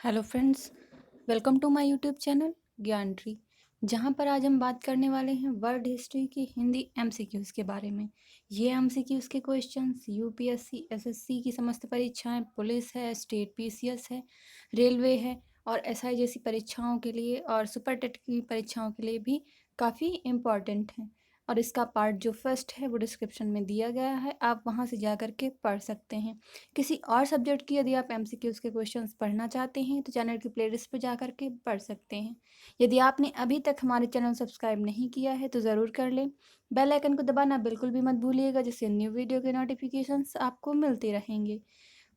Hello friends, welcome to my YouTube channel Gyan tree. जहाँ पर आज हम बात करने वाले हैं वर्ल्ड हिस्ट्री की हिंदी एमसीक्यूज़ के बारे में। ये एमसीक्यूज़ के क्वेश्चंस यूपीएससी, एसएससी की समस्त परीक्षाएं, पुलिस है, स्टेट पीसीएस है, रेलवे है और एसआई जैसी परीक्षाओं के लिए और सुपर टेट की परीक्षाओं के लिए भी काफ़ी इम्पॉर्टेंट हैं। और इसका पार्ट जो फर्स्ट है वो डिस्क्रिप्शन में दिया गया है, आप वहाँ से जा कर के पढ़ सकते हैं। किसी और सब्जेक्ट की यदि आप एमसीक्यूज़ के क्वेश्चंस पढ़ना चाहते हैं तो चैनल की प्लेलिस्ट पर जा कर के पढ़ सकते हैं। यदि आपने अभी तक हमारे चैनल सब्सक्राइब नहीं किया है तो ज़रूर कर लें। बेल आइकन को दबाना बिल्कुल भी मत भूलिएगा, जिससे न्यू वीडियो के नोटिफिकेशंस आपको मिलते रहेंगे।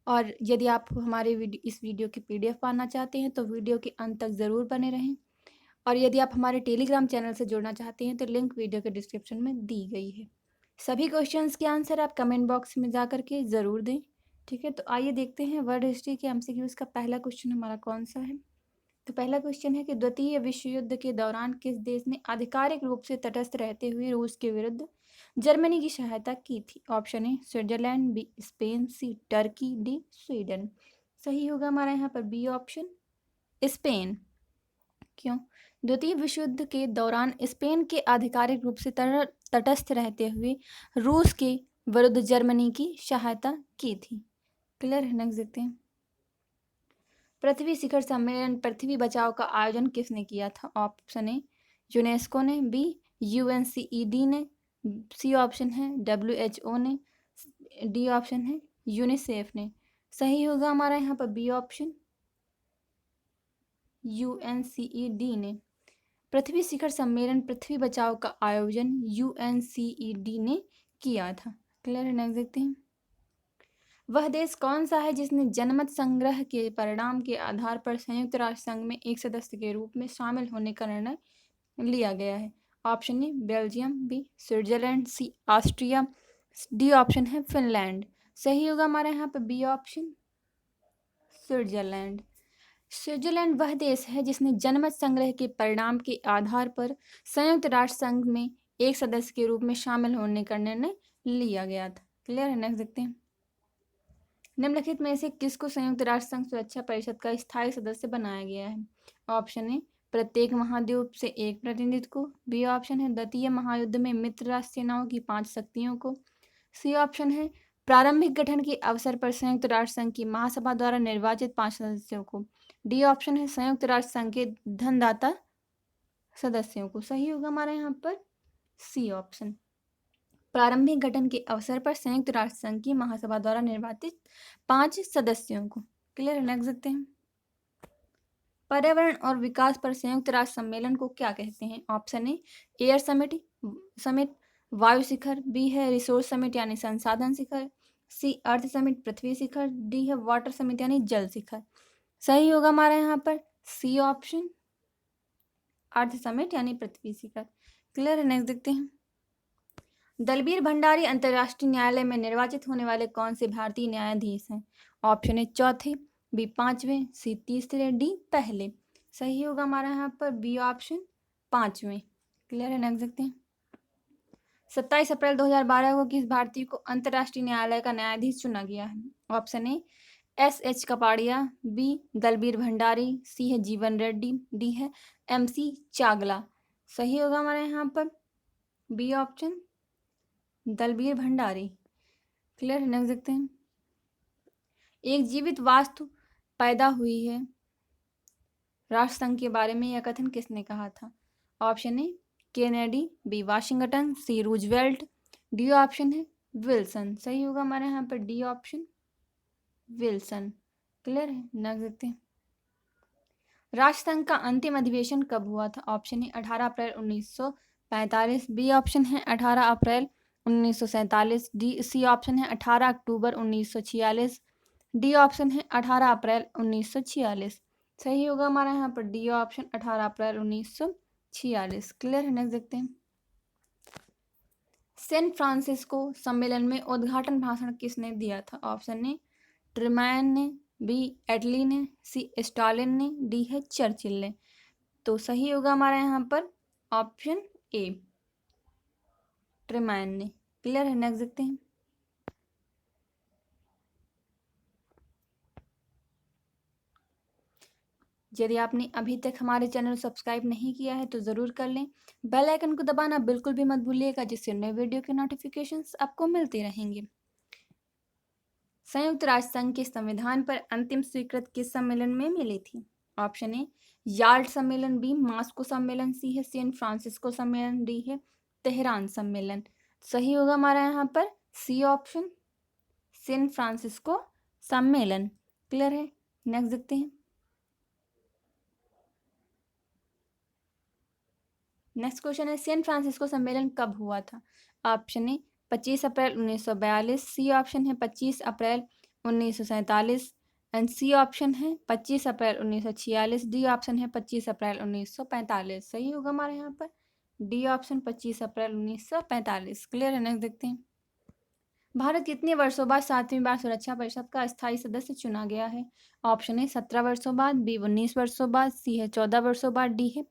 और यदि आप हमारे इस वीडियो की पीडीएफ पाना चाहते हैं तो वीडियो के अंत तक ज़रूर बने रहें। और यदि आप हमारे टेलीग्राम चैनल से जुड़ना चाहते हैं तो लिंक वीडियो के डिस्क्रिप्शन में दी गई है। सभी क्वेश्चंस के आंसर आप कमेंट बॉक्स में जा कर के ज़रूर दें। ठीक है, तो आइए देखते हैं वर्ल्ड हिस्ट्री के एमसीक्यूज़ का पहला क्वेश्चन हमारा कौन सा है। तो पहला क्वेश्चन है कि द्वितीय विश्व युद्ध के दौरान किस देश ने आधिकारिक रूप से तटस्थ रहते हुए रूस के विरुद्ध जर्मनी की सहायता की थी। Option A Switzerland, B Spain, C Turkey, D Sweden. सही होगा हमारा यहाँ पर बी ऑप्शन, स्पेन। क्यों? द्वितीय विश्व युद्ध के दौरान स्पेन के आधिकारिक रूप से तटस्थ रहते हुए रूस के विरुद्ध जर्मनी की सहायता की थी। क्लियर है? नेक्स्ट देखते हैं। पृथ्वी शिखर सम्मेलन पृथ्वी बचाओ का आयोजन किसने किया था? ऑप्शन ए यूनेस्को ने, बी यूएनसीईडी ने, सी ऑप्शन है डब्ल्यूएचओ ने, डी ऑप्शन है यूनिसेफ ने। सही होगा हमारा यहाँ पर बी ऑप्शन, यूएनसीईडी ने। पृथ्वी शिखर सम्मेलन पृथ्वी बचाओ का आयोजन यूएनसीईडी ने किया था। क्लियर है? नेक्स्ट देखते हैं। वह देश कौन सा है जिसने जनमत संग्रह के परिणाम के आधार पर संयुक्त राष्ट्र संघ में एक सदस्य के रूप में शामिल होने का निर्णय लिया गया है? Option A Belgium, B Switzerland, C Austria, D option है फिनलैंड। सही होगा हमारे यहाँ पर बी ऑप्शन, स्विट्जरलैंड। स्विट्जरलैंड वह देश है जिसने जनमत संग्रह के परिणाम के आधार पर संयुक्त राष्ट्र संघ में एक सदस्य के रूप में शामिल होने का निर्णय लिया गया था। क्लियर है? नेक्स्ट देखते हैं। निम्नलिखित में से किसको संयुक्त राष्ट्र संघ सुरक्षा परिषद का स्थायी सदस्य बनाया गया है? ऑप्शन ए प्रत्येक महाद्वीप से एक प्रतिनिधि को, बी ऑप्शन है द्वितीय महायुद्ध में मित्र राष्ट्र सेनाओं की 5 शक्तियों को, सी ऑप्शन है प्रारंभिक गठन के अवसर पर संयुक्त राष्ट्र संघ की महासभा द्वारा निर्वाचित 5 सदस्यों को, डी ऑप्शन है संयुक्त राष्ट्र संघ के धनदाता सदस्यों को। सही होगा हमारे यहाँ पर सी ऑप्शन, प्रारंभिक गठन के अवसर पर संयुक्त राष्ट्र संघ की महासभा द्वारा निर्वाचित 5 सदस्यों को। क्लियर है? नेक्स्ट देखते हैं। पर्यावरण और विकास पर संयुक्त राष्ट्र सम्मेलन को क्या कहते हैं? ऑप्शन ए एयर समिट, वायु शिखर, बी है रिसोर्स समिट यानी संसाधन शिखर, सी अर्थ समिट पृथ्वी शिखर, डी है वाटर समिट यानी जल शिखर। सही होगा हमारा यहाँ पर सी ऑप्शन, अर्थ समिट यानी पृथ्वी शिखर। क्लियर है? नेक्स्ट देखते हैं। दलबीर भंडारी अंतर्राष्ट्रीय न्यायालय में निर्वाचित होने वाले कौन से भारतीय न्यायाधीश हैं? ऑप्शन ए चौथे, बी 5वें, सी तीसरे, डी पहले। सही होगा हमारा यहाँ पर बी ऑप्शन, 5वें। क्लियर है? नेक्स्ट देखते हैं। 27 अप्रैल 2012 को किस भारतीय को अंतर्राष्ट्रीय न्यायालय का न्यायाधीश चुना गया है? Option A S Kapadia, B Dalbir Bhandari, C है जीवन रेड्डी, डी है MC चागला। सही होगा हमारे यहाँ पर B option, Dalbir Bhandari. Clear है? नेक्स्ट देखते हैं। एक जीवित वास्तु पैदा हुई है राष्ट्रसंघ के बारे में यह कथन किसने कहा था? Option A Kennedy, B Washington, C Roosevelt, D option है विल्सन। सही होगा हमारे यहाँ पर डी ऑप्शन, विल्सन। क्लियर है? नेक्स्ट देखते हैं। राष्ट्रसंघ का अंतिम अधिवेशन कब हुआ था? ऑप्शन ए 18 अप्रैल 1945, बी ऑप्शन है 18 अप्रैल 1947, डी सी ऑप्शन है 18 अक्टूबर 1946, डी ऑप्शन है 18 अप्रैल 1946। सही होगा हमारा यहाँ पर डी ऑप्शन, 18 अप्रैल 1946। क्लियर है? नेक्स्ट देखते हैं। सैन फ्रांसिस्को सम्मेलन में उद्घाटन भाषण किसने दिया था? ऑप्शन ए ट्रूमैन ने, बी एटली ने, सी स्टालिन ने, डी है चर्चिल ने। तो सही होगा हमारा यहाँ पर ऑप्शन ए ट्रूमैन ने। क्लियर है? नेक्स्ट देखते हैं। यदि आपने अभी तक हमारे चैनल को सब्सक्राइब नहीं किया है तो ज़रूर कर लें। बेल आइकन को दबाना बिल्कुल भी मत भूलिएगा, जिससे नए वीडियो के नोटिफिकेशंस आपको मिलते रहेंगे। संयुक्त राष्ट्र संघ के संविधान पर अंतिम स्वीकृत किस सम्मेलन में मिली थी? ऑप्शन ए याल्ट सम्मेलन, बी मास्को सम्मेलन, सी है सैन फ्रांसिस्को सम्मेलन, डी है तेहरान सम्मेलन। सही होगा हमारा यहाँ पर सी ऑप्शन, सैन फ्रांसिस्को सम्मेलन। क्लियर है? नेक्स्ट देखते हैं। नेक्स्ट क्वेश्चन है सैन फ्रांसिस्को सम्मेलन कब हुआ था? ऑप्शन ए 25 अप्रैल 1942, सी ऑप्शन है 25 अप्रैल 1947 एंड सी ऑप्शन है 25 अप्रैल 1946, डी ऑप्शन है 25 अप्रैल 1945। सही होगा हमारे यहाँ पर डी ऑप्शन 25 अप्रैल 1945। क्लियर है? नेक्स्ट देखते हैं। भारत कितने वर्षों बाद 7वीं बार सुरक्षा परिषद का स्थायी सदस्य चुना गया है? ऑप्शन ए 17 वर्षों बाद, बी 19 वर्षों बाद, सी है 14 वर्षों बाद, डी है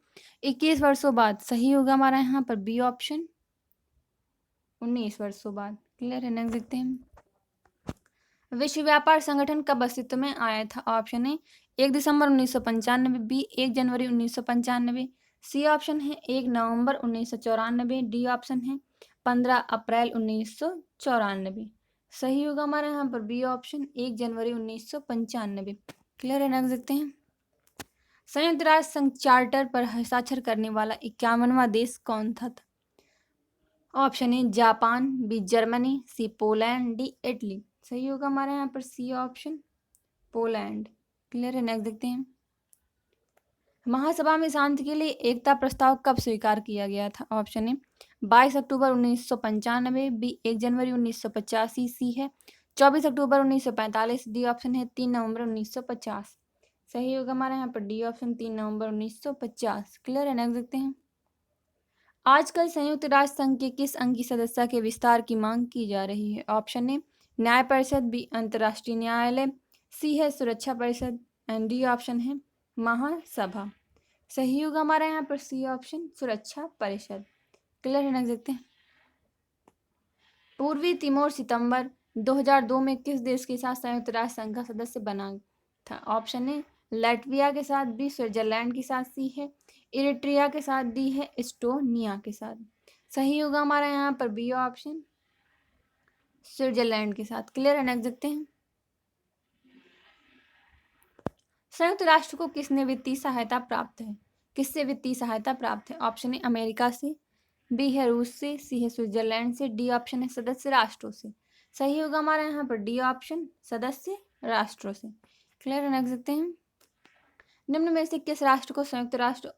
21 वर्षों बाद। सही होगा हमारा यहाँ पर बी ऑप्शन 19 वर्षों बाद। क्लियर है? नेक्स्ट देखते हैं। विश्व व्यापार संगठन कब अस्तित्व में आया था? ऑप्शन ए 1 दिसंबर 1995, बी 1 जनवरी 1995, सी ऑप्शन है 1 नवंबर 1994, डी ऑप्शन है 15 अप्रैल 1994। सही होगा हमारे यहाँ पर बी ऑप्शन 1 जनवरी 1995। क्लियर है? नेक्स्ट देखते हैं। संयुक्त राष्ट्र संघ चार्टर पर हस्ताक्षर करने वाला 51वां देश कौन था? Option A Japan, B Germany, C Poland, D Italy. सही होगा हमारे यहाँ पर सी ऑप्शन पोलैंड। क्लियर है? नेक्स्ट देखते हैं। महासभा में शांति के लिए एकता प्रस्ताव कब स्वीकार किया गया था? ऑप्शन ए 22 अक्टूबर 1995, बी 1 जनवरी 1985, सी है 24 अक्टूबर 1945, डी ऑप्शन है 3 नवंबर 1950। सही होगा हमारे यहाँ पर डी ऑप्शन 3 नवंबर 1950। क्लियर है? नेक्स्ट देखते हैं। आजकल संयुक्त राष्ट्र संघ के किस अंग की सदस्यता के विस्तार की मांग की जा रही है? ऑप्शन ए न्याय परिषद, बी अंतर्राष्ट्रीय न्यायालय, सी है सुरक्षा परिषद एंड डी ऑप्शन है महासभा। सही होगा हमारा यहाँ पर सी ऑप्शन सुरक्षा परिषद। क्लियर है? नेक्स्ट देखते हैं। पूर्वी तिमोर सितंबर 2002 में किस देश के साथ संयुक्त राष्ट्र संघ का सदस्य बना था? ऑप्शन ए लाटविया के साथ, बी स्विट्जरलैंड के साथ, सी है इरिट्रिया के साथ, डी है एस्टोनिया के साथ। सही होगा हमारा यहाँ पर बी ऑप्शन स्विट्जरलैंड के साथ। क्लियर है? नेक्स्ट देखते हैं। संयुक्त राष्ट्र को किसने वित्तीय सहायता प्राप्त है? किससे वित्तीय सहायता प्राप्त है? ऑप्शन ए अमेरिका से, बी है रूस से, सी है स्विट्जरलैंड से, डी ऑप्शन है सदस्य राष्ट्रों से। सही होगा हमारा यहाँ पर डी ऑप्शन सदस्य राष्ट्रों से। क्लियर है? नेक्स्ट देखते हैं। निम्न में से किस राष्ट्र को संयुक्त राष्ट्र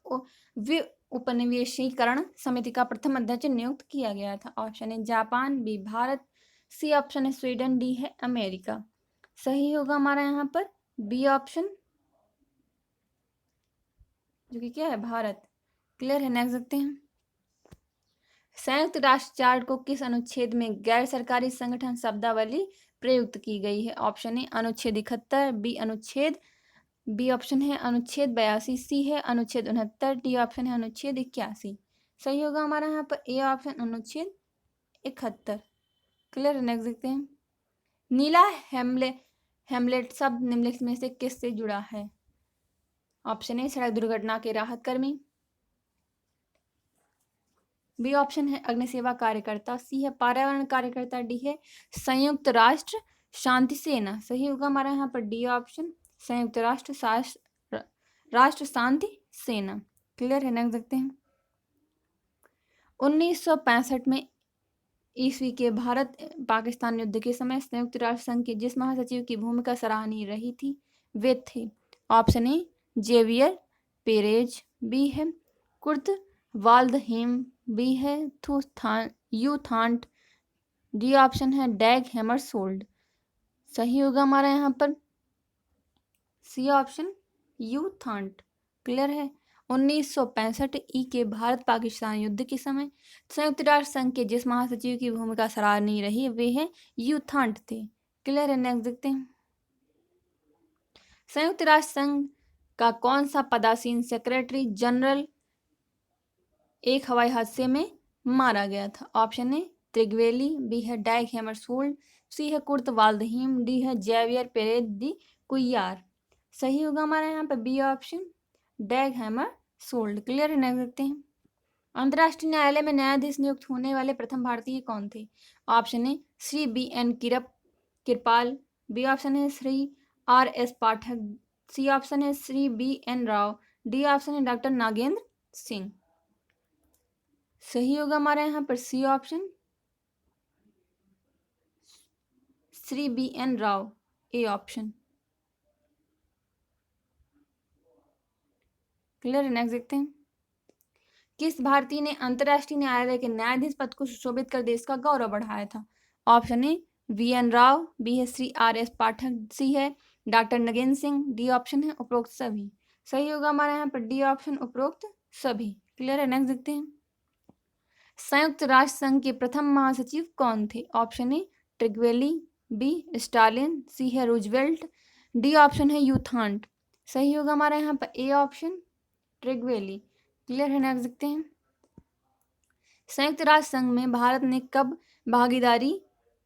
उपनिवेशीकरण समिति का प्रथम अध्यक्ष नियुक्त किया गया था? Option A Japan, B Bharat, C option है स्वीडन, डी है अमेरिका। सही होगा हमारा यहाँ पर बी ऑप्शन, जो कि क्या है भारत। क्लियर है? नेक्स्ट देखते हैं। संयुक्त राष्ट्र चार्ट को किस अनुच्छेद में गैर सरकारी संगठन शब्दावली प्रयुक्त की गई है? ऑप्शन ए अनुच्छेद 71, बी ऑप्शन है अनुच्छेद 82, सी है अनुच्छेद 69, डी ऑप्शन है अनुच्छेद 81। सही होगा हमारा यहाँ पर ए ऑप्शन अनुच्छेद 71। क्लियर है? नेक्स्ट देखते हैं। नीला हेमलेट शब्द निम्नलिखित में से किससे जुड़ा है? ऑप्शन ए सड़क दुर्घटना के राहत कर्मी, बी ऑप्शन है अग्निसेवा कार्यकर्ता, सी है पर्यावरण कार्यकर्ता, डी है संयुक्त राष्ट्र शांति सेना। सही होगा हमारा यहाँ पर डी ऑप्शन संयुक्त राष्ट्र शांति सेना। क्लियर है? नेक्स्ट देखते हैं। 1965 में ईस्वी के भारत पाकिस्तान युद्ध के समय संयुक्त राष्ट्र संघ के जिस महासचिव की भूमिका सराहनीय रही थी वे थे? Option A Javier Perez, B है कुर्ट वाल्डहेम, बी है यूथांट, डी ऑप्शन है डैग हैमरशोल्ड। सही होगा हमारा यहाँ पर सी ऑप्शन यूथांट। क्लियर है? 1965 ई के भारत पाकिस्तान युद्ध के समय संयुक्त राष्ट्र संघ के जिस महासचिव की भूमिका सराहनीय रही वे हैं यूथांट थे। क्लियर है? नेक्स्ट देखते हैं। संयुक्त राष्ट्र संघ का कौन सा पदासीन सेक्रेटरी जनरल एक हवाई हादसे में मारा गया था? ऑप्शन ए त्रिगवेली, बी है डैग हैमरशोल्ड, सी है कुर्ट वाल्डहीम, डी है जेवियर पेरेज दी कुइयार। सही होगा हमारा यहाँ पर B option, डैग hammer sold. Clear है, नेक्स्ट देखते हैं। अंतर्राष्ट्रीय न्यायालय में न्यायाधीश नियुक्त होने वाले प्रथम भारतीय कौन थे? Option A Shri B N Kirpal, B option है Shri R S Pathak, C option है Shri B N Rao, D option है डॉक्टर नागेंद्र सिंह। सही होगा हमारे यहाँ पर C option, Shri B N Rao, A option. Clear है, नेक्स्ट देखते हैं। किस भारतीय ने अंतर्राष्ट्रीय न्यायालय के न्यायाधीश पद को सुशोभित कर देश का गौरव बढ़ाया था? Option A V N Rao, B है Shri R S Pathak, C है doctor Nagendra Singh, D option है उपरोक्त सभी। सही होगा हमारे यहाँ पर डी ऑप्शन, उपरोक्त सभी। क्लियर है, नेक्स्ट देखते हैं। संयुक्त राष्ट्र संघ के प्रथम महासचिव कौन थे? ऑप्शन ए ट्रिगवेली, बी स्टालिन, सी है रूजवेल्ट, डी ऑप्शन है यूथांट। सही होगा हमारे यहाँ पर ए ऑप्शन, ट्रिगवेली। क्लियर है, नेक्स्ट देखते हैं। संयुक्त राष्ट्र संघ में भारत ने कब भागीदारी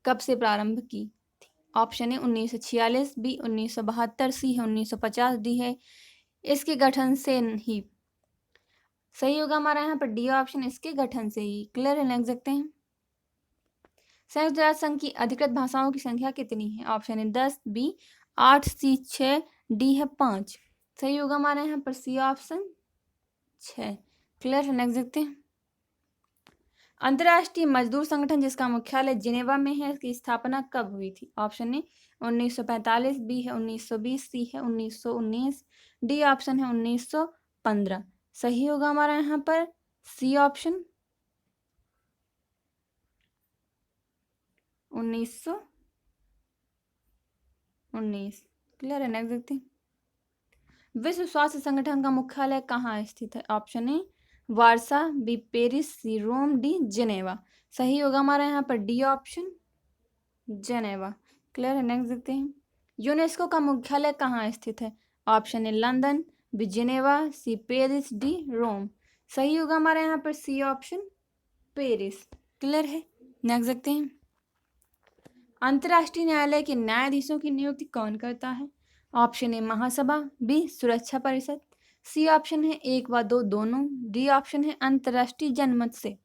कब से प्रारंभ की थी? ऑप्शन है 1946, बी 1972, सी है 1950, डी है इसके गठन से ही। सही होगा हमारा यहाँ पर डी ऑप्शन, इसके गठन से ही। क्लियर है, नेक्स्ट देखते हैं। संयुक्त राष्ट्र संघ की अधिकृत भाषाओं की संख्या कितनी है? ऑप्शन है 10, बी 8, सी 6, डी है 5। सही होगा हमारे यहाँ पर सी ऑप्शन, 6। क्लियर है, नेक्स्ट देखते हैं। अंतर्राष्ट्रीय मजदूर संगठन जिसका मुख्यालय जिनेवा में है, इसकी स्थापना कब हुई थी? ऑप्शन है 1945, बी है 1920, सी है 1919, डी ऑप्शन है 1915। सही होगा हमारा यहाँ पर सी ऑप्शन, 1919। क्लियर है, नेक्स्ट देखते हैं। विश्व स्वास्थ्य संगठन का मुख्यालय कहाँ स्थित है? Option A Warsaw, B Paris, C Rome, D Geneva. सही होगा हमारा यहाँ पर डी ऑप्शन, जेनेवा। क्लियर है, नेक्स्ट देखते हैं। यूनेस्को का मुख्यालय कहाँ स्थित है? Option A London, B Geneva, C Paris, D Rome. सही होगा हमारा यहाँ पर सी ऑप्शन, पेरिस। क्लियर है, नेक्स्ट देखते हैं। अंतर्राष्ट्रीय न्यायालय के न्यायाधीशों की नियुक्ति कौन करता है? ऑप्शन ए महासभा, बी सुरक्षा परिषद, सी ऑप्शन है 1 व 2 दोनों, डी ऑप्शन है अंतर्राष्ट्रीय जनमत से।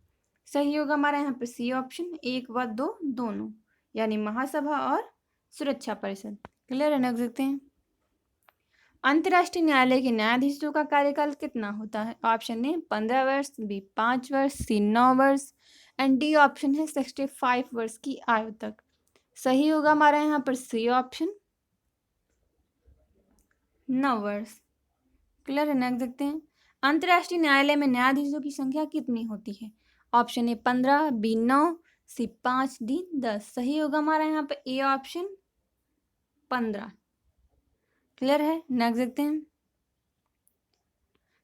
सही होगा हमारा यहाँ पर सी ऑप्शन, 1 व 2 दोनों, यानी महासभा और सुरक्षा परिषद। क्लियर है, नेक्स्ट देखते हैं। अंतर्राष्ट्रीय न्यायालय के न्यायाधीशों का कार्यकाल कितना होता है? ऑप्शन ए 15 वर्ष, बी 5 वर्ष, सी 9 वर्ष एंड डी ऑप्शन है 65 वर्ष की आयु तक। सही होगा हमारा यहाँ पर सी ऑप्शन, 9 वर्ष। क्लियर है, नेक्स्ट देखते हैं। अंतर्राष्ट्रीय न्यायालय में न्यायाधीशों की संख्या कितनी होती है? Option A 15, B 9, C 5, D 10। सही होगा हमारा यहाँ पर ए ऑप्शन, 15। क्लियर है, नेक्स्ट देखते हैं।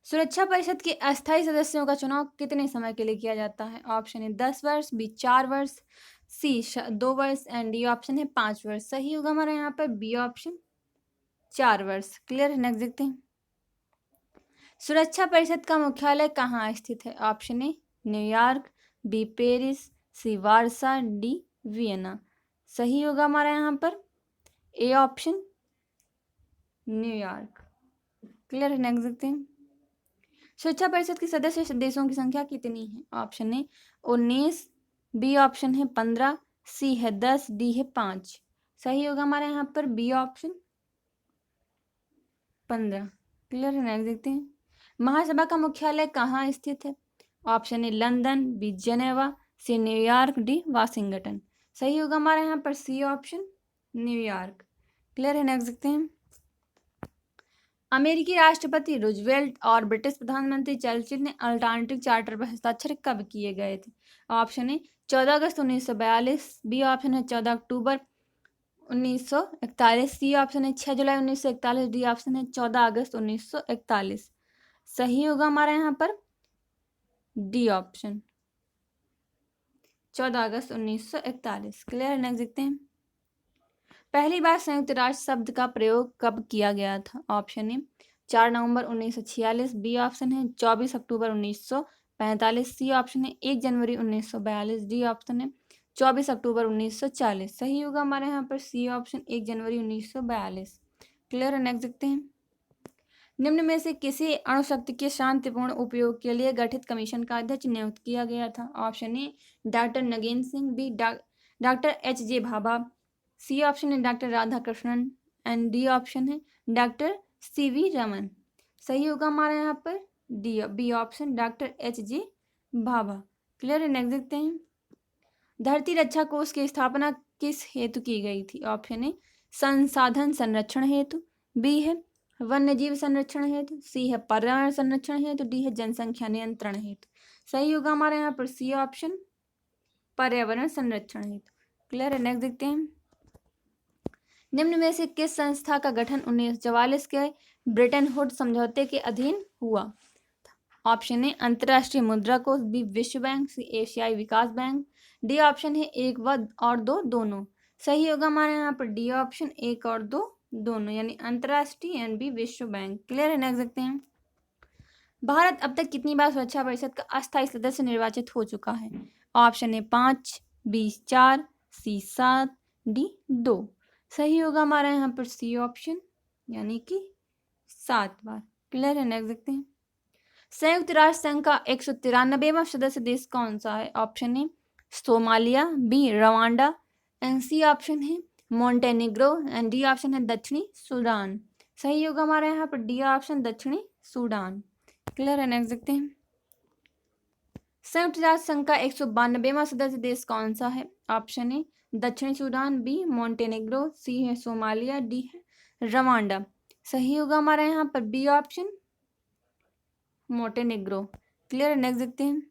सुरक्षा परिषद के अस्थायी सदस्यों का चुनाव कितने समय के लिए किया जाता है? ऑप्शन है 10 वर्ष, बी 4 वर्ष, सी 2 वर्ष एंड डी ऑप्शन है 5 वर्ष। सही होगा हमारा यहाँ पर बी ऑप्शन, 4 वर्ष। क्लियर है, नेक्स्ट देखते हैं। सुरक्षा परिषद का मुख्यालय कहाँ स्थित है? Option A New York, B Paris, C Warsaw, D Vienna. सही होगा हमारा यहाँ पर ए ऑप्शन, न्यूयॉर्क। क्लियर है, नेक्स्ट देखते हैं। सुरक्षा परिषद के सदस्य देशों की संख्या कितनी है? ऑप्शन ए 19, बी ऑप्शन है 15, सी है 10, डी है 5। सही होगा हमारे यहाँ पर बी ऑप्शन, 15। क्लियर है, नेक्स्ट देखते हैं। महासभा का मुख्यालय कहाँ स्थित है? Option A London, B Geneva, C New York, D Washington. सही होगा हमारे यहाँ पर सी ऑप्शन, न्यूयॉर्क। क्लियर है, नेक्स्ट देखते हैं। अमेरिकी राष्ट्रपति रूजवेल्ट और ब्रिटिश प्रधानमंत्री चर्चिल ने अल्टरनेटिव चार्टर पर हस्ताक्षर कब किए गए थे? ऑप्शन ए 14 अगस्त 1942, बी ऑप्शन है 14 अक्टूबर 1941, सी ऑप्शन है 6 जुलाई 1941, डी ऑप्शन है 14 अगस्त 1941। सही होगा हमारा यहाँ पर डी ऑप्शन, 14 अगस्त 1941। क्लियर है, नेक्स्ट देखते हैं। पहली बार संयुक्त राष्ट्र शब्द का प्रयोग कब किया गया था? ऑप्शन ए 4 नवंबर 1946, बी ऑप्शन है 24 अक्टूबर 1945, सी ऑप्शन है 1 जनवरी 1942, डी ऑप्शन है 24 अक्टूबर 1940। सही होगा हमारे यहाँ पर सी ऑप्शन, 1 जनवरी 1942। क्लियर है? नेक्स्ट देखते हैं। निम्न में से किसी अणुशक्ति के शांतिपूर्ण उपयोग के लिए गठित कमीशन का अध्यक्ष नियुक्त किया गया था? Option A doctor Nagendra Singh, B doctor H J. Bhabha, C option है doctor Radhakrishnan and D option है डॉक्टर सी.वी. रमन। सही होगा हमारा यहाँ पर D, B option doctor H J. Bhabha. Clear है? नेक्स्ट देखते हैं। धरती रक्षा कोष की स्थापना किस हेतु की गई थी? ऑप्शन ए संसाधन संरक्षण हेतु, बी है वन्यजीव संरक्षण हेतु, सी है पर्यावरण संरक्षण हेतु, डी है जनसंख्या नियंत्रण हेतु। सही होगा हमारे यहाँ पर सी ऑप्शन पर्यावरण संरक्षण हेतु। क्लियर है? नेक्स्ट देखते हैं। निम्न में से किस संस्था का गठन 1944 के ब्रेटन वुड्स समझौते के अधीन हुआ? ऑप्शन ए अंतर्राष्ट्रीय मुद्रा कोष, बी विश्व बैंक, सी एशियाई विकास बैंक, डी ऑप्शन है एक व और दो दोनों। सही होगा हमारे यहाँ पर डी ऑप्शन एक और दो दोनों, यानी अंतर्राष्ट्रीय एंड बी विश्व बैंक। क्लियर है? नेक्स्ट देखते हैं। भारत अब तक कितनी बार सुरक्षा परिषद का अस्थायी सदस्य निर्वाचित हो चुका है? Option A 5, B 4, C 7, D 2। सही होगा हमारे यहाँ पर सी ऑप्शन, यानी कि 7 बार। क्लियर है? नेक्स्ट देखते हैं। संयुक्त राष्ट्र संघ का 193वां सदस्य देश कौन सा है? Option A Somalia, B Rwanda and C option है मोंटेनिग्रो एंड डी ऑप्शन है दक्षिणी सूडान। सही होगा हमारे यहाँ पर डी ऑप्शन दक्षिणी सूडान। क्लियर है? नेक्स्ट देखते हैं। संयुक्त राष्ट्र संघ का 192वां सदस्य देश कौन सा है? ऑप्शन ए दक्षिणी सूडान, बी मोंटेनिग्रो, सी है सोमालिया, डी है रवांडा। सही होगा हमारा यहाँ पर बी ऑप्शन मोंटेनिग्रो। क्लियर है? नेक्स्ट देखते हैं।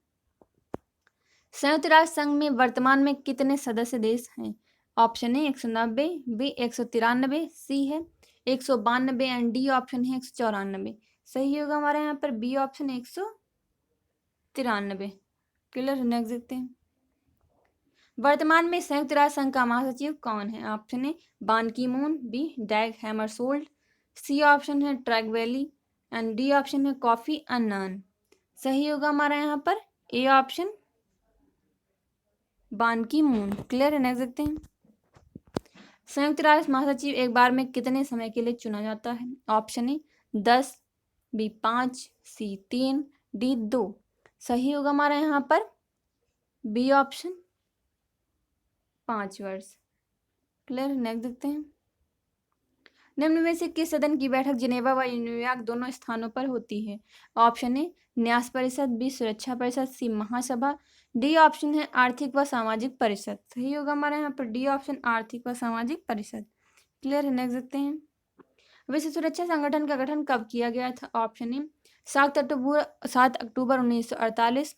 संयुक्त राष्ट्र संघ में वर्तमान में कितने सदस्य देश हैं? ऑप्शन ए 190, बी 193, सी है 192 एंड डी ऑप्शन है 194। सही होगा हमारे यहाँ पर बी ऑप्शन 193। क्लियर? नेक्स्ट देखते हैं। वर्तमान में संयुक्त राष्ट्र संघ का महासचिव कौन है? ऑप्शन ए बान की मून, बी डैग हैमरशोल्ड, सी ऑप्शन है track valley and D option है कॉफी अन्नान। सही होगा हमारा यहाँ पर ए ऑप्शन बान की मून। क्लियर है? नेक्स्ट देखते हैं। संयुक्त राष्ट्र महासचिव एक बार में कितने समय के लिए चुना जाता है? Option A 10, B 5, C 3, D 2। सही होगा हमारा यहाँ पर बी ऑप्शन 5 वर्ष। क्लियर? नेक्स्ट देखते हैं। निम्न में से किस सदन की बैठक जिनेवा व न्यूयॉर्क दोनों स्थानों पर होती है? ऑप्शन ए न्यास परिषद, बी सुरक्षा परिषद, सी महासभा, डी ऑप्शन है आर्थिक व सामाजिक परिषद। सही होगा हमारे यहाँ पर डी ऑप्शन आर्थिक व सामाजिक परिषद। क्लियर है? नेक्स्ट देखते हैं। विश्व सुरक्षा संगठन का गठन कब किया गया था? ऑप्शन ए 7 अक्टूबर 1948,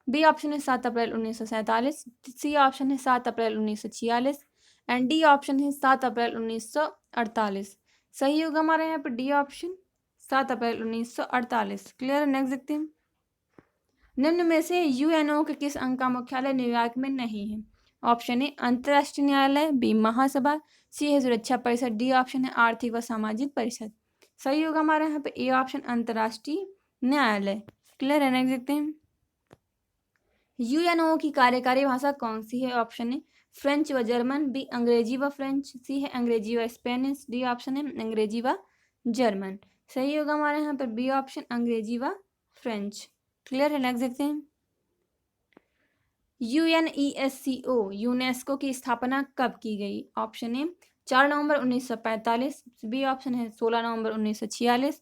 बी ऑप्शन है 7 अप्रैल 1947, सी ऑप्शन है 7 अप्रैल 1946 एंड डी ऑप्शन है 7 अप्रैल 1948। सही होगा हमारे यहाँ पर डी ऑप्शन 7 अप्रैल 1948। क्लियर? नेक्स्ट देखते हैं। निम्न में से यूएनओ के किस अंग का मुख्यालय न्यूयॉर्क में नहीं है? ऑप्शन ए अंतर्राष्ट्रीय न्यायालय, बी महासभा, सी है सुरक्षा परिषद, डी ऑप्शन है आर्थिक व सामाजिक परिषद। सही होगा हमारे यहाँ पे ए ऑप्शन अंतर्राष्ट्रीय न्यायालय। क्लियर है? नेक्स्ट देखते हैं। यूएनओ की कार्यकारी भाषा कौन सी है? ऑप्शन ए फ्रेंच व जर्मन, बी अंग्रेजी व फ्रेंच, सी है अंग्रेजी व स्पेनिश, डी ऑप्शन है अंग्रेजी व जर्मन। सही होगा हमारे यहाँ पर बी ऑप्शन अंग्रेजी व फ्रेंच। क्लियर है? नेक्स्ट देखते हैं। यूएनईएससीओ यूनेस्को की स्थापना कब की गई? ऑप्शन ए 4 नवंबर 1945, बी ऑप्शन है 16 नवंबर 1946,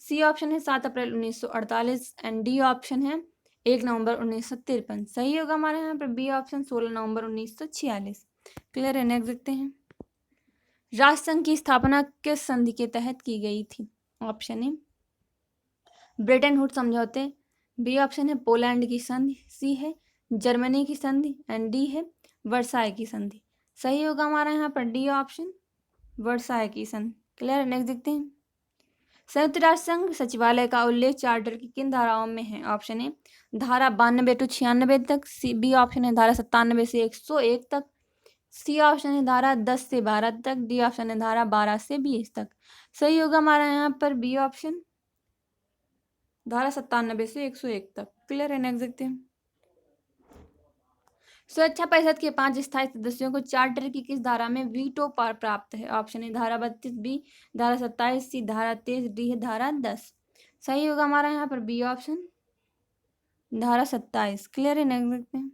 सी ऑप्शन है 7 अप्रैल 1948 एंड डी ऑप्शन है 1 नवंबर 1953। सही होगा हमारे यहाँ पर बी ऑप्शन 16 नवंबर 1946। क्लियर है? नेक्स्ट देखते हैं। राष्ट्रसंघ की स्थापना किस संधि के तहत की गई थी? ऑप्शन ए ब्रेटन वुड्स समझौते, बी ऑप्शन है पोलैंड की संधि, सी है जर्मनी की संधि एंड डी है वर्साई की संधि। सही होगा हमारा यहाँ पर डी ऑप्शन वर्साई की संधि। क्लियर? नेक्स्ट देखते हैं। संयुक्त राष्ट्र संघ सचिवालय का उल्लेख चार्टर की किन धाराओं में है? ऑप्शन ए धारा 92 to 96 तक, सी बी ऑप्शन है धारा 97 से 101 तक, सी ऑप्शन है धारा 10 से 12 तक, डी ऑप्शन है धारा 12 से 20 तक। सही होगा हमारा यहाँ पर बी ऑप्शन धारा 97 से 101 तक। क्लियर है? नेक्स्ट देखते हैं। सुरक्षा परिषद के 5 स्थायी सदस्यों को चार्टर की किस धारा में वीटो पावर प्राप्त है? ऑप्शन ए धारा 32, बी धारा 27, सी धारा 23, डी है धारा 10। सही होगा हमारा यहाँ पर बी ऑप्शन, धारा 27। क्लियर है, नेक्स्ट देखते हैं।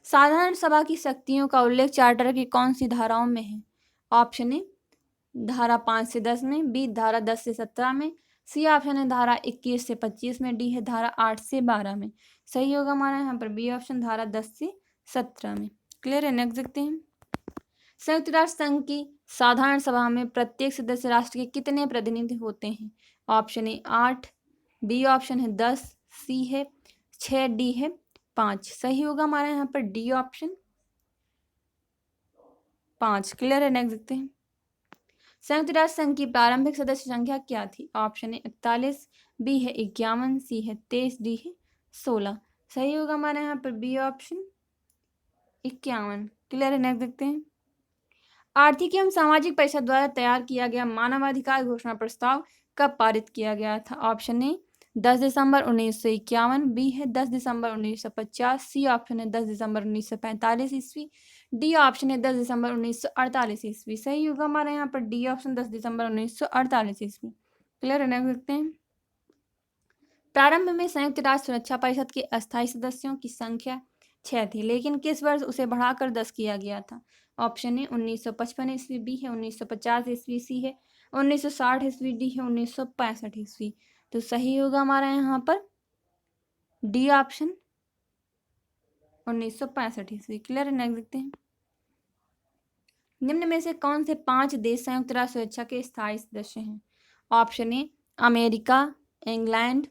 साधारण सभा की शक्तियों का उल्लेख चार्टर की कौन सी धाराओं में है? ऑप्शन ए धारा 5 से 10 में, बी धारा 10 से 17 में, सी ऑप्शन है धारा 21 से 25 में, डी है धारा 8 से 12 में। सही होगा हमारा यहाँ पर बी ऑप्शन, धारा 10 से 17 में। क्लियर है, नेक्स्ट देखते हैं। संयुक्त राष्ट्र संघ की साधारण सभा में प्रत्येक सदस्य राष्ट्र के कितने प्रतिनिधि होते हैं? ऑप्शन ए 8, बी ऑप्शन है 10, सी है 6, डी है 5। सही होगा हमारा यहाँ पर डी ऑप्शन, 5। क्लियर है, नेक्स्ट देखते हैं। संयुक्त राष्ट्र संघ की प्रारंभिक सदस्य संख्या क्या थी? ऑप्शन ए 41, बी है 51, सी है 23, डी है 16। सही होगा हमारे यहाँ पर बी ऑप्शन, 51। क्लियर है, नेक्स्ट देखते हैं। आर्थिक एवं सामाजिक परिषद द्वारा तैयार किया गया मानवाधिकार घोषणा प्रस्ताव कब पारित किया गया था? ऑप्शन ए 10 दिसंबर 1951, बी है 10 दिसंबर 1950, सी ऑप्शन है 10 दिसंबर 1945 ईस्वी, डी ऑप्शन है 10 दिसंबर 1948 ईस्वी। सही होगा हमारे यहाँ पर डी ऑप्शन, 10 दिसंबर 1948 ईस्वी। क्लियर है, नेक्स्ट देखते हैं। प्रारंभ में संयुक्त राष्ट्र सुरक्षा परिषद के अस्थायी सदस्यों की संख्या 6 थी, लेकिन किस वर्ष उसे बढ़ाकर 10 किया गया था? ऑप्शन ए 1955 ईस्वी, बी है 1950 ईस्वी, सी है 1960 ईस्वी, डी है 1965 ईस्वी। तो सही होगा हमारा यहाँ पर डी ऑप्शन, 1965 ईस्वी। क्लियर है, नेक्स्ट देखते हैं। निम्न में से कौन से 5 देश संयुक्त राष्ट्र सुरक्षा के स्थायी सदस्य हैं? Option A America, England,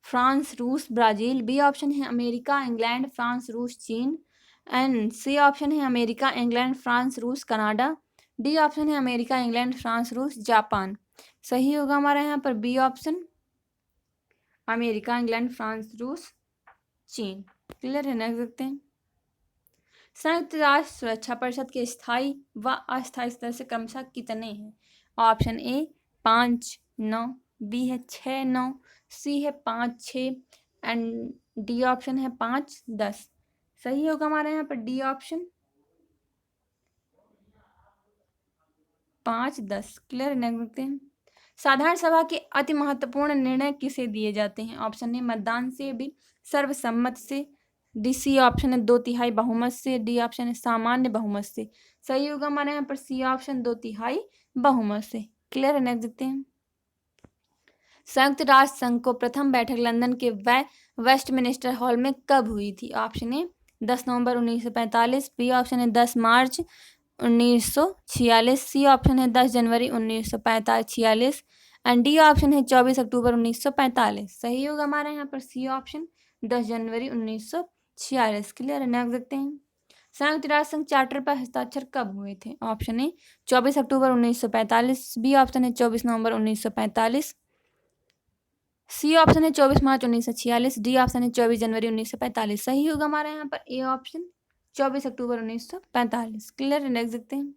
France, रूस, ब्राजील, बी ऑप्शन है अमेरिका, इंग्लैंड, फ्रांस, रूस, चीन, एंड सी ऑप्शन है अमेरिका, इंग्लैंड, फ्रांस, रूस, कनाडा, डी ऑप्शन है अमेरिका, इंग्लैंड, फ्रांस, रूस, जापान। सही होगा हमारा यहाँ पर B option, America, England, France, रूस, चीन। क्लियर है, नेक्स्ट देखते हैं। संयुक्त राष्ट्र सुरक्षा परिषद के स्थायी व अस्थायी सदस्य क्रमशः कितने हैं? ऑप्शन ए 5, 9, बी है 6, 9, सी है 5, 6, एंड डी ऑप्शन है 5, 10। सही होगा हमारे यहाँ पर डी ऑप्शन, 5, 10। क्लियर, नेक्स्ट देखते हैं। साधारण सभा के अति महत्वपूर्ण निर्णय किसे दिए जाते हैं? ऑप्शन ए मतदान से, बी सर्वसम्मत से, डी सी ऑप्शन है 2/3 बहुमत से, डी ऑप्शन है सामान्य बहुमत से। सही होगा हमारे यहाँ पर सी ऑप्शन, 2/3 बहुमत से। क्लियर है, नेक्स्ट देखते हैं। संयुक्त राष्ट्र संघ को प्रथम बैठक लंदन के वेस्टमिनिस्टर हॉल में कब हुई थी? ऑप्शन ए 10 नवंबर 1945, बी ऑप्शन है 10 मार्च 1946, सी ऑप्शन है 10 जनवरी 1946 एंड डी ऑप्शन है 24 अक्टूबर 1945। सही होगा हमारा यहाँ पर सी ऑप्शन, 10 जनवरी 1946। क्लियर है, नेक्स्ट देखते हैं। संयुक्त राष्ट्र संघ चार्टर पर हस्ताक्षर कब हुए थे? ऑप्शन ए 24 अक्टूबर 1945, बी ऑप्शन है 24 नवंबर 1945, सी ऑप्शन है 24 मार्च 1946, डी ऑप्शन है 24 जनवरी 1945। सही होगा हमारा यहाँ पर ए ऑप्शन, 24 अक्टूबर 1945। क्लियर, नेक्स्ट देखते हैं।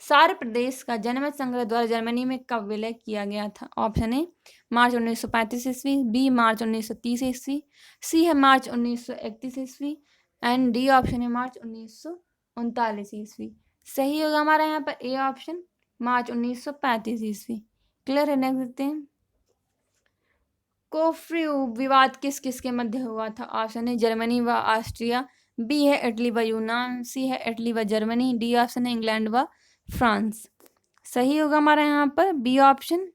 सार प्रदेश का जनमत संग्रह द्वारा जर्मनी में कब विलय किया गया था? ऑप्शन ए मार्च 1935 ईस्वी, बी मार्च 1930 ईस्वी, सी है मार्च 1931 ईस्वी एंड डी ऑप्शन है मार्च 1939 ईस्वी। सही होगा हमारा यहाँ पर ए ऑप्शन, मार्च 1935 ईस्वी। क्लियर है, नेक्स्ट देखते हैं। कोफ्री विवाद किस किस के मध्य हुआ था? ऑप्शन है जर्मनी व ऑस्ट्रिया, बी है इटली व यूनान, सी है इटली व जर्मनी, डी ऑप्शन है इंग्लैंड व फ्रांस। सही होगा हमारा यहाँ पर बी ऑप्शन,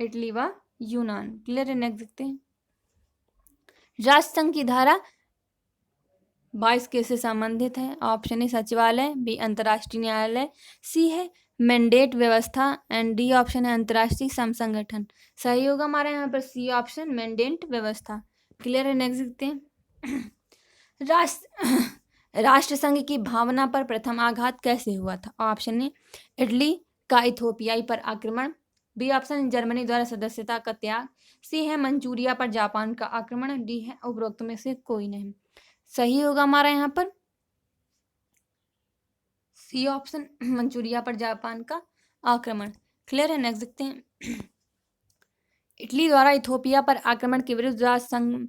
इटली व यूनान। क्लियर है, नेक्स्ट देखते हैं। राष्ट्रसंघ की धारा 22 किससे संबंधित है? ऑप्शन ए सचिवालय, बी अंतर्राष्ट्रीय न्यायालय, सी है मैंडेट व्यवस्था एंड डी ऑप्शन है अंतर्राष्ट्रीय श्रम संगठन। सही होगा हमारे यहाँ पर सी ऑप्शन, मैंडेट व्यवस्था। क्लियर है, नेक्स्ट देखते हैं। राष्ट्रसंघ की भावना पर प्रथम आघात कैसे हुआ था? ऑप्शन ए इटली का इथोपियाई पर आक्रमण, बी ऑप्शन जर्मनी द्वारा सदस्यता का त्याग, सी है मंचूरिया पर जापान का आक्रमण, डी है उपरोक्त में से कोई नहीं। सही होगा हमारा यहाँ पर सी ऑप्शन, मंचूरिया पर जापान का आक्रमण। क्लियर है, नेक्स्ट देखते हैं। इटली द्वारा इथोपिया पर आक्रमण के विरुद्ध राष्ट्रसंघ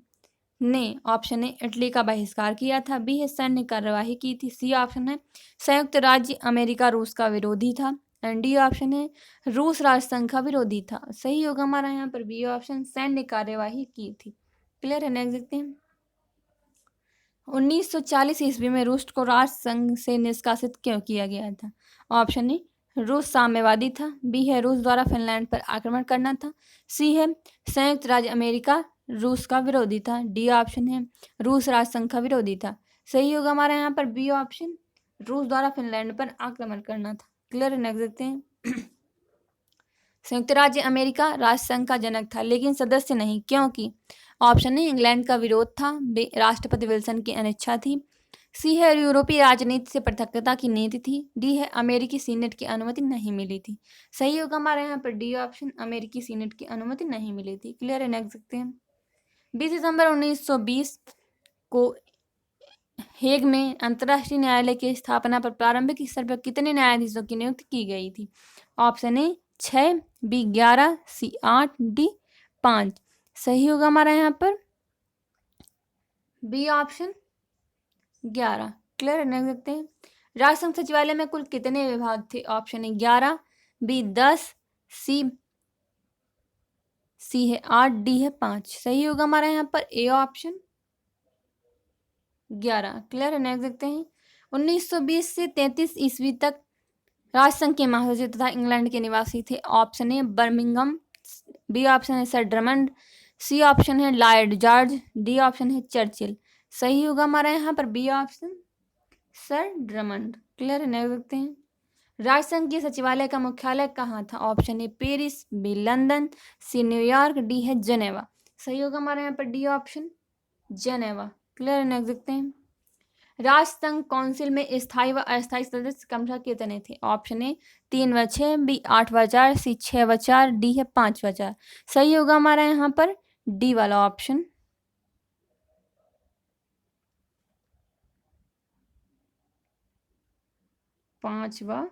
ने ऑप्शन ए इटली का बहिष्कार किया था, बी है सैन्य कार्यवाही की थी, सी ऑप्शन है संयुक्त राज्य अमेरिका रूस का विरोधी था, एंड डी ऑप्शन है रूस राष्ट्रसंघ का विरोधी था। सही होगा हमारा यहाँ पर बी ऑप्शन सैन्य कार्यवाही की थी। क्लियर है, नेक्स्ट देखते हैं। 1940 ईस्वी में रूस को राष्ट्रसंघ से निष्कासित क्यों किया गया था? ऑप्शन ए रूस साम्यवादी था, बी है रूस द्वारा फिनलैंड पर आक्रमण करना था, सी है संयुक्त राज्य अमेरिका रूस का विरोधी था, डी ऑप्शन है रूस राष्ट्रसंघ का विरोधी था। सही होगा हमारा यहाँ पर बी ऑप्शन रूस द्वारा फिनलैंड पर आक्रमण करना था। क्लियर, नेक्स्ट देखते हैं। संयुक्त राज्य अमेरिका राष्ट्रसंघ का जनक था लेकिन सदस्य नहीं, क्योंकि ऑप्शन ए इंग्लैंड का विरोध था, बी राष्ट्रपति विल्सन की अनिच्छा थी, सी है यूरोपीय राजनीति से पृथकता की नीति थी, डी है अमेरिकी सीनेट की अनुमति नहीं मिली थी। सही होगा हमारे यहाँ पर डी ऑप्शन अमेरिकी सीनेट की अनुमति नहीं मिली थी। क्लियर है, नेक्स्ट देखते हैं। 20 दिसंबर 1920 को हेग में अंतर्राष्ट्रीय न्यायालय की स्थापना पर प्रारंभिक स्तर पर कितने न्यायाधीशों की नियुक्ति की गई थी? Option A 6, B 11, C 8, D 5। सही होगा हमारा यहाँ पर बी ऑप्शन 11। क्लियर है, नेक्स्ट देखते हैं। राष्ट्रसंघ सचिवालय में कुल कितने विभाग थे? ऑप्शन ए 11, बी 10, सी है 8, डी है 5। सही होगा हमारा यहाँ पर ए ऑप्शन 11। क्लियर है, नेक्स्ट देखते हैं। 1920 से 33 ईस्वी तक राष्ट्रसंघ के महासचिव तथा इंग्लैंड के निवासी थे। Option A Birmingham, B option है सर ड्रमंड, सी ऑप्शन है लॉर्ड जॉर्ज, डी ऑप्शन है चर्चिल। सही होगा हमारा यहाँ पर B option sir Drummond. Clear है, नेक्स्ट देखते हैं। राष्ट्रसंघ के सचिवालय का मुख्यालय कहाँ था? Option A Paris, B London, C New York, D है जेनेवा। सही होगा हमारे यहाँ पर डी ऑप्शन जेनेवा। क्लियर है, नेक्स्ट देखते हैं। राष्ट्रसंघ काउंसिल में स्थायी व अस्थायी सदस्य क्रमशः कितने थे? ऑप्शन ए 3 व 6, बी 8 व 4, सी 6 व 4, डी है 5 व 4। सही होगा हमारा यहाँ पर डी वाला ऑप्शन 5 व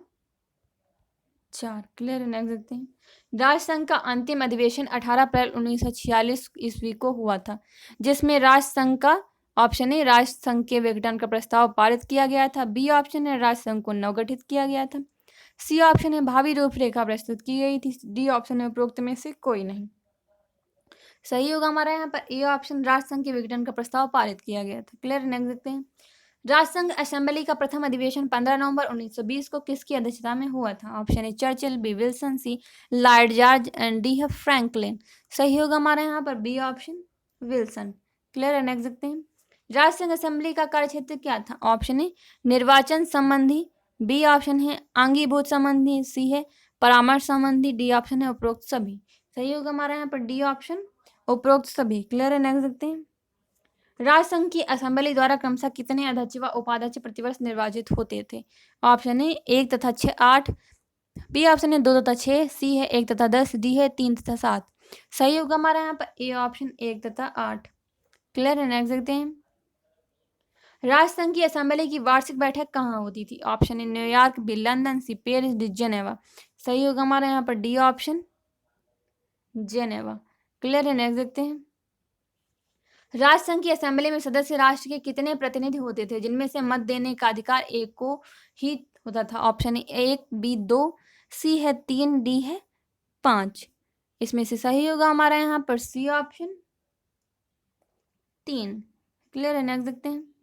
4। क्लियर है, नेक्स्ट देखते हैं। राष्ट्रसंघ का अंतिम अधिवेशन 18 अप्रैल 1946 ईस्वी को हुआ था, जिसमें राष्ट्रसंघ का ऑप्शन ए राष्ट्रसंघ के विघटन का प्रस्ताव पारित किया गया था, बी ऑप्शन है राष्ट्रसंघ को नवगठित किया गया था, सी ऑप्शन है भावी रूपरेखा प्रस्तुत की गई थी, डी ऑप्शन है उपरोक्त में से कोई नहीं। सही होगा हमारा यहाँ पर ए ऑप्शन राष्ट्रसंघ के विघटन का प्रस्ताव पारित किया गया था। क्लियर, नेक्स्ट देखते हैं। राष्ट्रसंघ असेंबली का प्रथम अधिवेशन 15 नवंबर 1920 को किसकी अध्यक्षता में हुआ था? Option A Churchill, B Wilson, C lord George, and D है फ्रैंकलिन। सही होगा हमारे यहाँ पर बी ऑप्शन विल्सन। क्लियर है, नेक्स्ट देखते हैं। राष्ट्रसंघ असेंबली का कार्यक्षेत्र क्या था? ऑप्शन ए निर्वाचन संबंधी, बी ऑप्शन है अंगीभूत संबंधी, सी है परामर्श संबंधी, डी ऑप्शन है उपरोक्त सभी। सही होगा हमारे यहाँ पर डी ऑप्शन उपरोक्त सभी। क्लियर है, नेक्स्ट देखते हैं। राष्ट्रसंघ की असेंबली द्वारा क्रमशः कितने अध्यक्ष व उपाध्यक्ष प्रतिवर्ष निर्वाचित होते थे? ऑप्शन ए 1 तथा 6 8, बी ऑप्शन है 2 तथा 6, सी है 1 तथा 10, डी है 3 तथा 7। सही होगा हमारा यहाँ पर ए ऑप्शन 1 तथा 8। क्लियर है, नेक्स्ट देखते हैं। राष्ट्रसंघ की असेंबली की वार्षिक बैठक कहाँ होती थी? Option A New York, B London, C Paris, D Geneva. सही होगा हमारा यहाँ पर डी ऑप्शन जेनेवा। क्लियर है, नेक्स्ट देखते हैं। राष्ट्रसंघ की असेंबली में सदस्य राष्ट्र के कितने प्रतिनिधि होते थे, जिनमें से मत देने का अधिकार एक को ही होता था? ऑप्शन ए 1, बी 2, सी है 3, डी है 5। इसमें से सही होगा हमारा यहाँ पर सी ऑप्शन 3। क्लियर है, नेक्स्ट देखते हैं।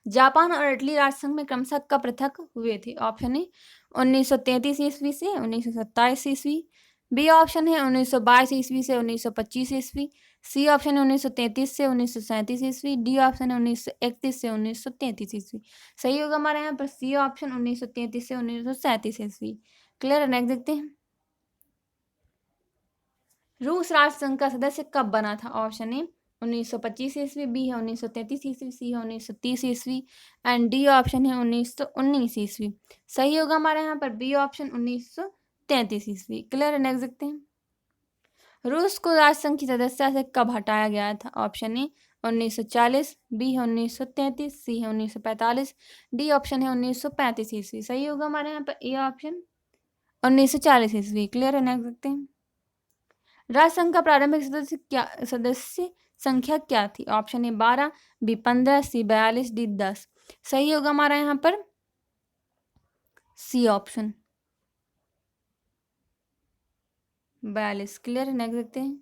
जापान और इटली राष्ट्रसंघ में क्रमशः कब पृथक हुए थे? ऑप्शन ए 1933 ईस्वी से 1927 ईस्वी, बी ऑप्शन है 1922 ईस्वी से 1925 ईस्वी, सी ऑप्शन है 1933 से 1937 ईस्वी, डी ऑप्शन है 1931 से 1933 ईस्वी। सही होगा हमारे यहाँ पर सी ऑप्शन 1933 से 1937 ईस्वी। क्लियर है, नेक्स्ट देखते हैं। रूस राष्ट्रसंघ का सदस्य कब बना था? ऑप्शन ए 1925 ईस्वी, बी है 1933 ईस्वी, सी है 1930 ईस्वी, एंड डी ऑप्शन है 1919 ईस्वी। सही होगा हमारे यहाँ पर बी ऑप्शन 1933 ईस्वी। क्लियर है, नेक्स्ट देखते हैं। रूस को राष्ट्रसंघ की सदस्यता से कब हटाया गया था? ऑप्शन ए 1940, बी है 1933, सी है 1945, डी ऑप्शन है 1935 ईस्वी। सही होगा हमारे यहाँ पर ए ऑप्शन 1940 ईस्वी। क्लियर है, नेक्स्ट देखते हैं। राष्ट्रसंघ का प्रारंभिक सदस्य संख्या क्या थी? Option A 12, B 15, C 42, D 10। सही होगा हमारा यहाँ पर सी ऑप्शन 42। क्लियर है? नेक्स्ट देखते हैं।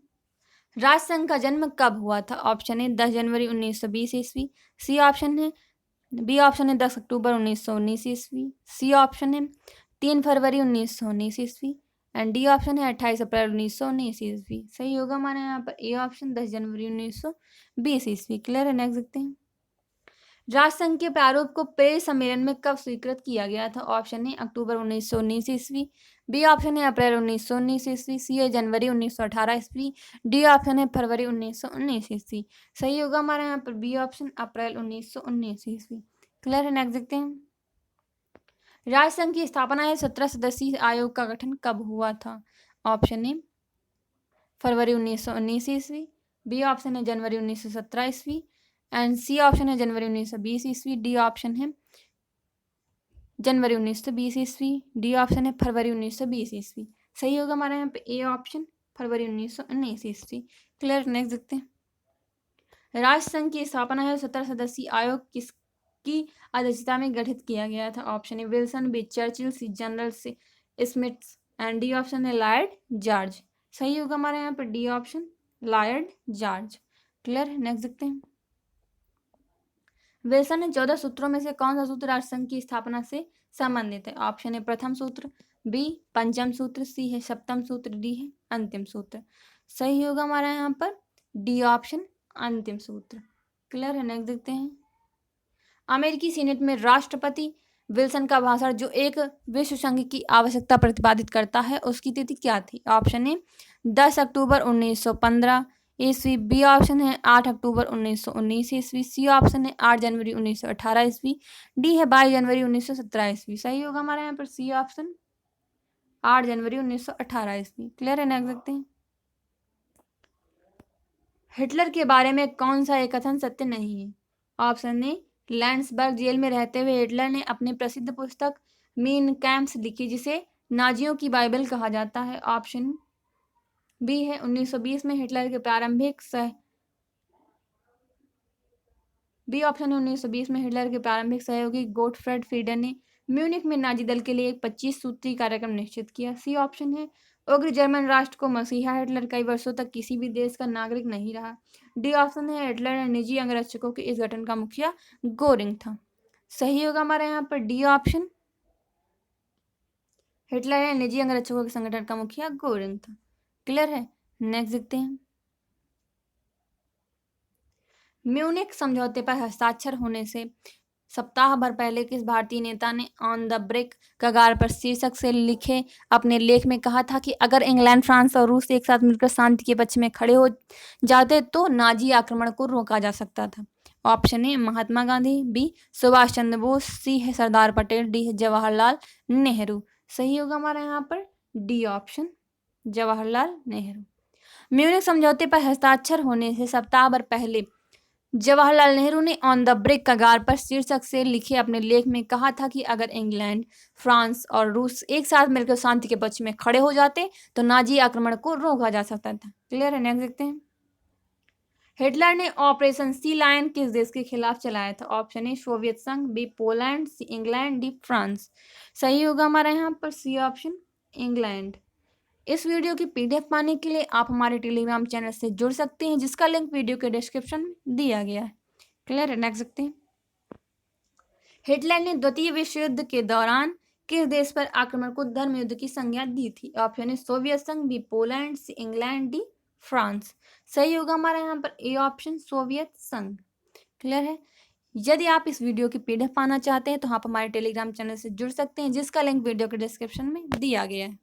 राजसंघ का जन्म कब हुआ था? ऑप्शन ए 10 जनवरी 1920 ईस्वी, सी ऑप्शन है, बी ऑप्शन है 10 अक्टूबर 1919 ईस्वी, सी ऑप्शन है 3 फरवरी 1919 ईस्वी एंड डी ऑप्शन है 28 अप्रैल 1919 ईस्वी। सही होगा हमारे यहाँ पर ए ऑप्शन 10 जनवरी 1920 ईस्वी। क्लियर है? नेक्स्ट देखते हैं। राजसंघ के प्रारूप को पेरिस सम्मेलन में कब स्वीकृत किया गया था? ऑप्शन ए अक्टूबर 1919 ईस्वी, बी ऑप्शन है अप्रैल 1919 ईस्वी, सी है जनवरी 1918 ईस्वी, डी ऑप्शन है फरवरी 1919 ईस्वी। सही होगा हमारे यहाँ पर बी ऑप्शन अप्रैल 1919 ईस्वी। क्लियर है? नेक्स्ट देखते हैं। राजसंघ की स्थापना है 17 सदस्यीय आयोग का गठन कब हुआ था? ऑप्शन ए फरवरी 1919 ईस्वी, बी ऑप्शन है जनवरी 1917 ईस्वी एंड सी ऑप्शन है जनवरी 1920 ईस्वी, डी ऑप्शन है जनवरी 1920 ईस्वी, डी ऑप्शन है फरवरी 1920 ईस्वी। सही होगा हमारे यहाँ पे ए ऑप्शन फरवरी 1919 ईस्वी। क्लियर? नेक्स्ट देखते हैं। राजसंघ की स्थापना है 17 सदस्यीय आयोग किसकी अध्यक्षता में गठित किया गया था? Option A Wilson, B Churchill, C general से स्मिथ्स एंड डी ऑप्शन है लॉयड जॉर्ज। सही होगा हमारे यहाँ पर D option Lloyd George. Clear? Next देखते हैं। विल्सन ने 14 सूत्रों में से कौन सा सूत्र राष्ट्रसंघ की स्थापना से संबंधित है? ऑप्शन है प्रथम सूत्र, बी पंचम सूत्र, सी है सप्तम सूत्र, डी है अंतिम सूत्र। सही होगा हमारा यहाँ पर डी ऑप्शन अंतिम सूत्र। क्लियर है? नेक्स्ट देखते हैं। अमेरिकी सीनेट में राष्ट्रपति विल्सन का भाषण जो एक विश्व संघ की आवश्यकता प्रतिपादित करता है उसकी तिथि क्या थी? ऑप्शन ए 10 अक्टूबर 1915 ईस्वी, बी ऑप्शन है 8 अक्टूबर 1919 ईस्वी, सी ऑप्शन है 8 जनवरी 1918 ईस्वी, डी है 22 जनवरी 1917 ईस्वी। सही होगा हमारे यहाँ पर सी ऑप्शन 8 जनवरी 1918 ईस्वी। क्लियर है? नेक्स्ट देखते हैं। हिटलर के बारे में कौन सा एक कथन सत्य नहीं है? ऑप्शन ए लैंड्सबर्ग जेल में रहते हुए हिटलर ने अपनी प्रसिद्ध पुस्तक मीन कैम्प्स लिखी जिसे नाजियों की बाइबल कहा जाता है। ऑप्शन बी है 1920 में हिटलर के प्रारंभिक बी ऑप्शन है 1920 में हिटलर के प्रारंभिक सहयोगी गोटफ्रेड फ्रीडर ने म्यूनिख में नाजी दल के लिए एक 25 सूत्री कार्यक्रम निश्चित किया। सी ऑप्शन है उग्र जर्मन राष्ट्र को मसीहा हिटलर कई वर्षों तक किसी भी देश का नागरिक नहीं रहा। डी ऑप्शन है हिटलर ने निजी अंगरक्षकों के इस गठन का मुखिया गोरिंग था। सही होगा हमारे यहाँ पर डी ऑप्शन हिटलर ने निजी अंगरक्षकों के संगठन का मुखिया गोरिंग था। क्लियर है? नेक्स्ट देखते हैं। म्यूनिख समझौते पर हस्ताक्षर होने से सप्ताह भर पहले किस भारतीय नेता ने ऑन द ब्रेक कगार पर शीर्षक से लिखे अपने लेख में कहा था कि अगर इंग्लैंड, फ्रांस और रूस एक साथ मिलकर शांति के पक्ष में खड़े हो जाते तो नाजी आक्रमण को रोका जा सकता था? Option A Mahatma Gandhi, B Subhash Chandra Bose, C है सरदार पटेल, डी है जवाहरलाल नेहरू। सही होगा हमारा यहाँ पर D option Jawaharlal Nehru. Munich समझौते पर हस्ताक्षर होने से सप्ताह भर पहले जवाहरलाल नेहरू ने ऑन द ब्रेक कगार पर शीर्षक से लिखे अपने लेख में कहा था कि अगर इंग्लैंड, फ्रांस और रूस एक साथ मिलकर शांति के पक्ष में खड़े हो जाते तो नाजी आक्रमण को रोका जा सकता था। क्लियर है? नेक्स्ट देखते हैं। हिटलर ने ऑपरेशन सी लायन किस देश के खिलाफ चलाया था? ऑप्शन ए सोवियत संघ, B Poland, C England, D France. सही होगा हमारा यहाँ पर सी ऑप्शन इंग्लैंड। इस वीडियो की पीडीएफ पाने के लिए आप हमारे टेलीग्राम चैनल से जुड़ सकते हैं जिसका लिंक वीडियो के डिस्क्रिप्शन में दिया गया है। क्लियर है? नेक्स्ट देखते हैं। हिटलर ने द्वितीय विश्व युद्ध के दौरान किस देश पर आक्रमण को धर्म युद्ध की संज्ञा दी थी? ऑप्शन ए सोवियत संघ, B Poland, C England, D France. सही होगा हमारा यहाँ पर ए ऑप्शन सोवियत संघ। क्लियर है? यदि आप इस वीडियो की पीडीएफ पाना चाहते हैं तो आप हमारे टेलीग्राम चैनल से जुड़ सकते हैं जिसका लिंक वीडियो के डिस्क्रिप्शन में दिया गया है।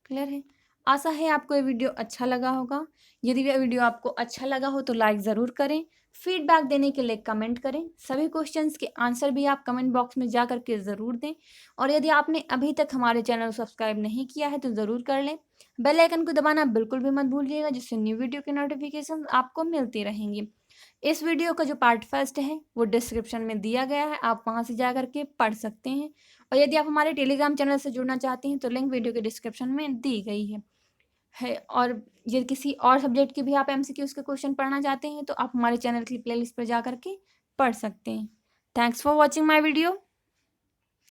क्लियर है? आशा है आपको ये वीडियो अच्छा लगा होगा। यदि यह वीडियो आपको अच्छा लगा हो तो लाइक ज़रूर करें, फीडबैक देने के लिए कमेंट करें। सभी क्वेश्चंस के आंसर भी आप कमेंट बॉक्स में जा करके ज़रूर दें और यदि आपने अभी तक हमारे चैनल को सब्सक्राइब नहीं किया है तो ज़रूर कर लें। बेल आइकन को दबाना बिल्कुल भी मत भूलिएगा जिससे न्यू वीडियो की नोटिफिकेशन आपको मिलती रहेंगी। इस वीडियो का जो पार्ट फर्स्ट है वो डिस्क्रिप्शन में दिया गया है, आप वहाँ से जा करके पढ़ सकते हैं और यदि आप हमारे टेलीग्राम चैनल से जुड़ना चाहते हैं तो लिंक वीडियो के डिस्क्रिप्शन में दी गई है। है। और यदि किसी और सब्जेक्ट के भी आप एमसीक्यूज के क्वेश्चन पढ़ना चाहते हैं तो आप हमारे चैनल की प्लेलिस्ट पर जा करके पढ़ सकते हैं। Thanks for watching my video.